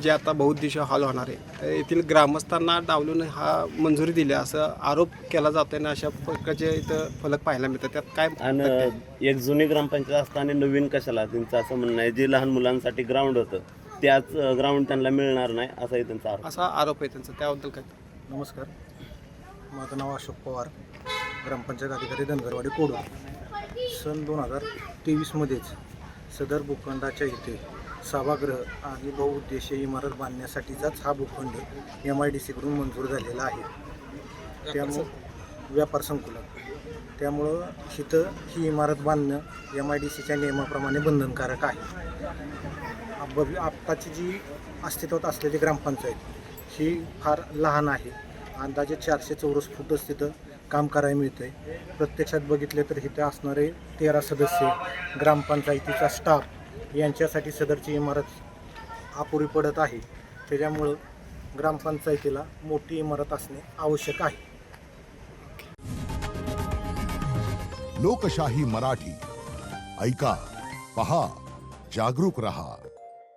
जे आता बहुउद्देशीय हॉल होणार आहे येथील ग्रामस्थांना डावलून हा मंजुरी दिली असं आरोप केला जातो आणि अशा प्रकारचे इथं फलक पाहायला मिळतात. त्यात काय तथ्य आहे? आणि एक जुनी ग्रामपंचायत असताना नवीन कशाला, त्यांचं असं म्हणणं आहे. जे लहान मुलांसाठी ग्राउंड होतं त्याच ग्राउंड त्यांना मिळणार नाही असाही त्यांचा आरोप. असा आरोप आहे त्यांचा, त्याबद्दल काय? नमस्कार, माझं नाव अशोक पवार, ग्रामपंचायत अधिकारी धनगरवाडी कोडूर. सन 2023मध्येच सदर भूखंडाच्या इथे सभागृह आणि बहुउद्देशीय इमारत बांधण्यासाठीचाच हा भूखंड MIDCकडून मंजूर झालेला आहे. त्यामुळं व्यापार संकुलन, त्यामुळं इथं ही इमारत बांधणं MIDCच्या नियमाप्रमाणे बंधनकारक आहे. आत्ताची जी अस्तित्वात असलेली ग्रामपंचायत ही फार लहान आहे. अंदाजे 400 चौरस फूटच तिथं काम करायला मिळतं आहे. प्रत्यक्षात बघितले तर इथं असणारे 13 सदस्य, ग्रामपंचायतीचा स्टाफ यांच्यासाठी सदरची इमारत अपुरी पडत आहे. त्याच्यामुळं ग्रामपंचायतीला मोठी इमारत असणे आवश्यक आहे. लोकशाही मराठी ऐका, पहा, जागरूक रहा.